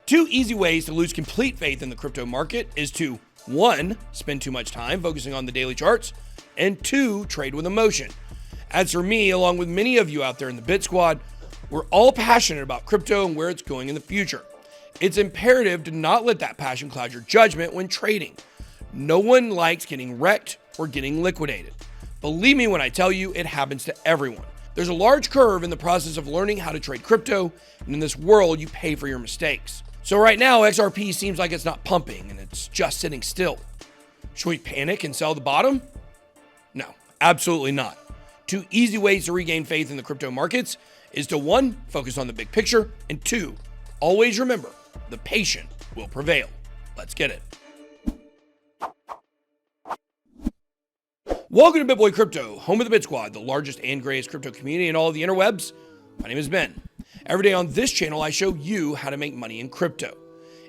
Two easy ways to lose complete faith in the crypto market is to 1. Spend too much time focusing on the daily charts, and 2. Trade with emotion. As for me, along with many of you out there in the BitSquad, we're all passionate about crypto and where it's going in the future. It's imperative to not let that passion cloud your judgment when trading. No one likes getting wrecked or getting liquidated. Believe me when I tell you, it happens to everyone. There's a large curve in the process of learning how to trade crypto, and in this world, you pay for your mistakes. So right now, XRP seems like it's not pumping and it's just sitting still. Should we panic and sell the bottom? No, absolutely not. Two easy ways to regain faith in the crypto markets is to 1. Focus on the big picture, and 2. Always remember, the patient will prevail. Let's get it. Welcome to BitBoy Crypto, home of the BitSquad, the largest and greatest crypto community in all of the interwebs. My name is Ben. Every day on this channel, I show you how to make money in crypto.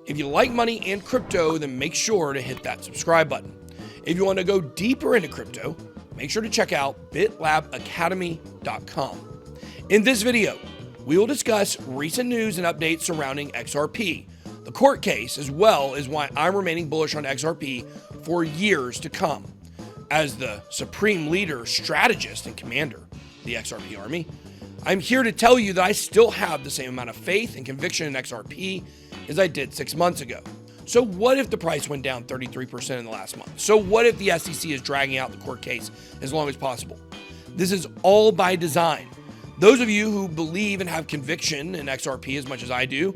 If you like money and crypto, then make sure to hit that subscribe button. If you want to go deeper into crypto, make sure to check out bitlabacademy.com. In this video, we will discuss recent news and updates surrounding XRP, the court case, as well as why I'm remaining bullish on XRP for years to come. As the supreme leader, strategist, and commander of the XRP Army, I'm here to tell you that I still have the same amount of faith and conviction in XRP as I did 6 months ago. So what if the price went down 33% in the last month? So what if the SEC is dragging out the court case as long as possible? This is all by design. Those of you who believe and have conviction in XRP as much as I do,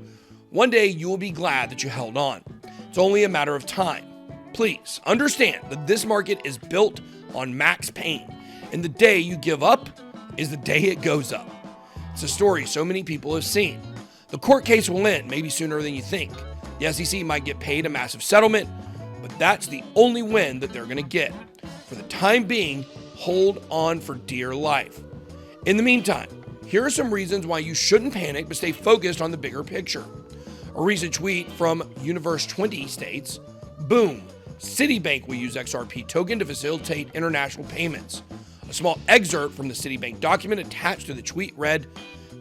one day you will be glad that you held on. It's only a matter of time. Please understand that this market is built on max pain, and the day you give up is the day it goes up. It's a story so many people have seen. The court case will end maybe sooner than you think. The SEC might get paid a massive settlement, but that's the only win that they're going to get. For the time being, hold on for dear life. In the meantime, here are some reasons why you shouldn't panic but stay focused on the bigger picture. A recent tweet from Universe20 states, boom, Citibank will use XRP token to facilitate international payments. A small excerpt from the Citibank document attached to the tweet read,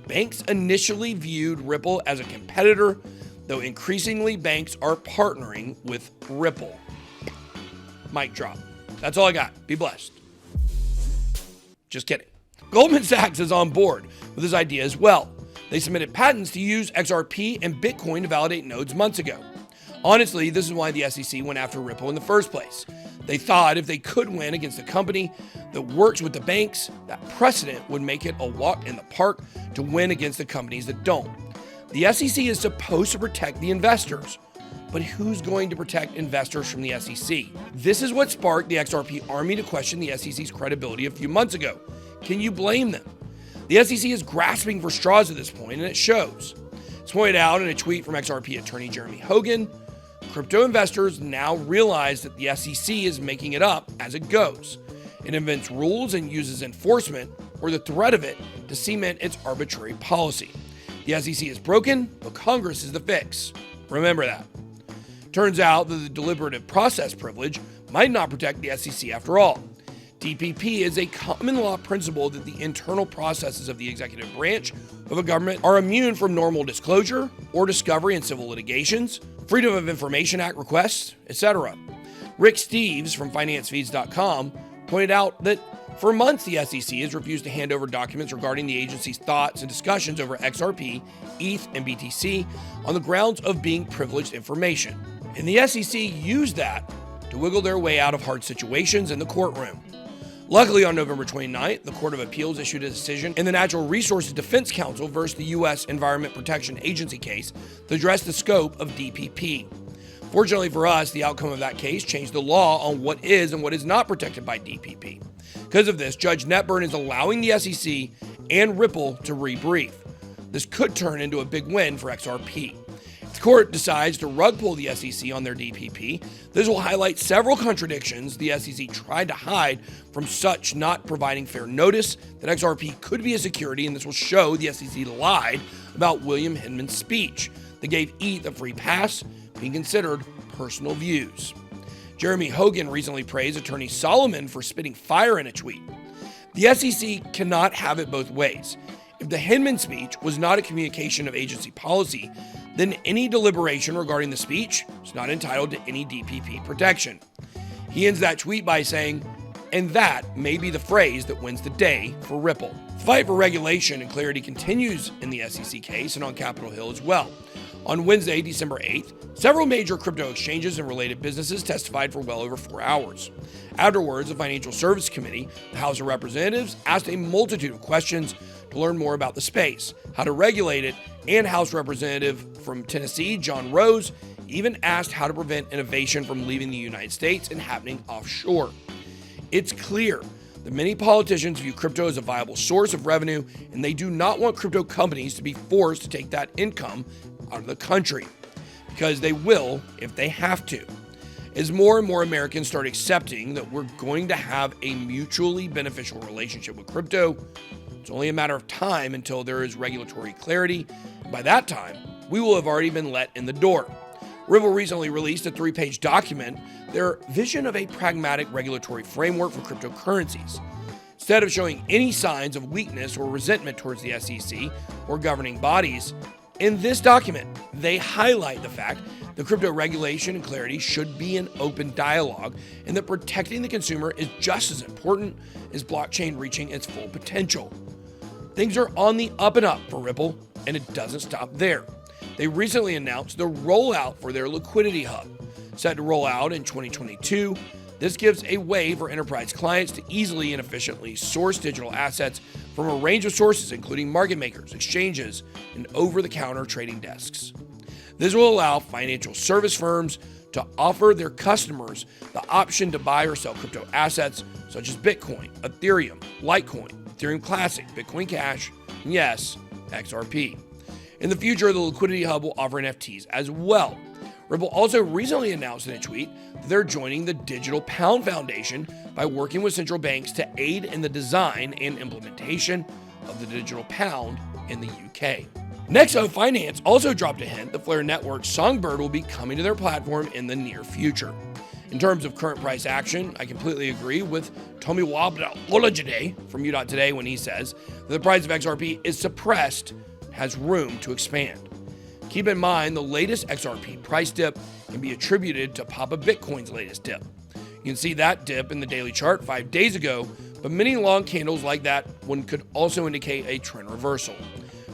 banks initially viewed Ripple as a competitor, though increasingly banks are partnering with Ripple. Mic drop. That's all I got. Be blessed. Just kidding. Goldman Sachs is on board with this idea as well. They submitted patents to use XRP and Bitcoin to validate nodes months ago. Honestly, this is why the SEC went after Ripple in the first place. They thought if they could win against a company that works with the banks, that precedent would make it a walk in the park to win against the companies that don't. The SEC is supposed to protect the investors, but who's going to protect investors from the SEC? This is what sparked the XRP Army to question the SEC's credibility a few months ago. Can you blame them? The SEC is grasping for straws at this point, and it shows. It's pointed out in a tweet from XRP attorney Jeremy Hogan. Crypto investors now realize that the SEC is making it up as it goes. It invents rules and uses enforcement, or the threat of it, to cement its arbitrary policy. The SEC is broken, but Congress is the fix. Remember that. Turns out that the deliberative process privilege might not protect the SEC after all. DPP is a common law principle that the internal processes of the executive branch of a government are immune from normal disclosure or discovery in civil litigations, Freedom of Information Act requests, etc. Rick Steves from FinanceFeeds.com pointed out that for months the SEC has refused to hand over documents regarding the agency's thoughts and discussions over XRP, ETH, and BTC on the grounds of being privileged information. And the SEC used that to wiggle their way out of hard situations in the courtroom. Luckily, on November 29th, the Court of Appeals issued a decision in the Natural Resources Defense Council versus the U.S. Environment Protection Agency case to address the scope of DPP. Fortunately for us, the outcome of that case changed the law on what is and what is not protected by DPP. Because of this, Judge Netburn is allowing the SEC and Ripple to rebrief. This could turn into a big win for XRP. If the court decides to rug pull the SEC on their DPP, this will highlight several contradictions the SEC tried to hide from such not providing fair notice that XRP could be a security, and this will show the SEC lied about William Hinman's speech that gave ETH a free pass, being considered personal views. Jeremy Hogan recently praised attorney Solomon for spitting fire in a tweet. The SEC cannot have it both ways. If the Hinman speech was not a communication of agency policy, then any deliberation regarding the speech is not entitled to any DPP protection. He ends that tweet by saying, and that may be the phrase that wins the day for Ripple. The fight for regulation and clarity continues in the SEC case and on Capitol Hill as well. On Wednesday, December 8th, several major crypto exchanges and related businesses testified for well over 4 hours. Afterwards, the Financial Services Committee, the House of Representatives, asked a multitude of questions to learn more about the space, how to regulate it, and House Representative from Tennessee, John Rose, even asked how to prevent innovation from leaving the United States and happening offshore. It's clear that many politicians view crypto as a viable source of revenue, and they do not want crypto companies to be forced to take that income out of the country, because they will if they have to. As more and more Americans start accepting that we're going to have a mutually beneficial relationship with crypto, it's only a matter of time until there is regulatory clarity. By that time, we will have already been let in the door. Ripple recently released a 3-page document, their vision of a pragmatic regulatory framework for cryptocurrencies. Instead of showing any signs of weakness or resentment towards the SEC or governing bodies, in this document, they highlight the fact that crypto regulation and clarity should be an open dialogue, and that protecting the consumer is just as important as blockchain reaching its full potential. Things are on the up and up for Ripple, and it doesn't stop there. They recently announced the rollout for their liquidity hub. Set to roll out in 2022, this gives a way for enterprise clients to easily and efficiently source digital assets from a range of sources, including market makers, exchanges, and over-the-counter trading desks. This will allow financial service firms to offer their customers the option to buy or sell crypto assets such as Bitcoin, Ethereum, Litecoin, Ethereum Classic, Bitcoin Cash, and yes, XRP. In the future, the Liquidity Hub will offer NFTs as well. Ripple also recently announced in a tweet that they're joining the Digital Pound Foundation by working with central banks to aid in the design and implementation of the digital pound in the UK. Nexo Finance also dropped a hint that Flare Network's Songbird will be coming to their platform in the near future. In terms of current price action, I completely agree with Tomi Olajide from U.Today when he says that the price of XRP is suppressed, has room to expand. Keep in mind, the latest XRP price dip can be attributed to Papa Bitcoin's latest dip. You can see that dip in the daily chart 5 days ago, but many long candles like that one could also indicate a trend reversal.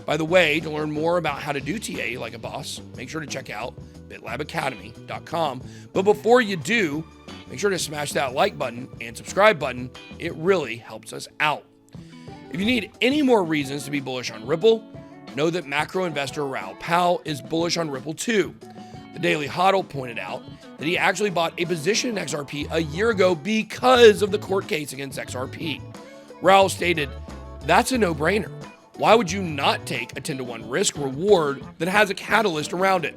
By the way, to learn more about how to do TA like a boss, make sure to check out bitlabacademy.com. But before you do, make sure to smash that like button and subscribe button. It really helps us out. If you need any more reasons to be bullish on Ripple, know that macro investor Raoul Pal is bullish on Ripple too. The Daily Hodl pointed out that he actually bought a position in XRP a year ago because of the court case against XRP. Raoul stated, "That's a no-brainer. Why would you not take a 10-to-1 risk reward that has a catalyst around it?"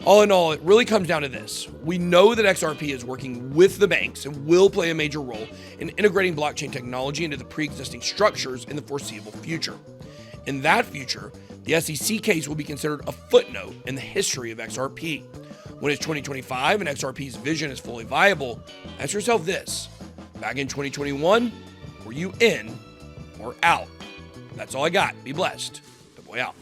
All in all, it really comes down to this. We know that XRP is working with the banks and will play a major role in integrating blockchain technology into the pre-existing structures in the foreseeable future. In that future, the SEC case will be considered a footnote in the history of XRP. When it's 2025 and XRP's vision is fully viable, ask yourself this: back in 2021, were you in or out? That's all I got. Be blessed. BitBoy out.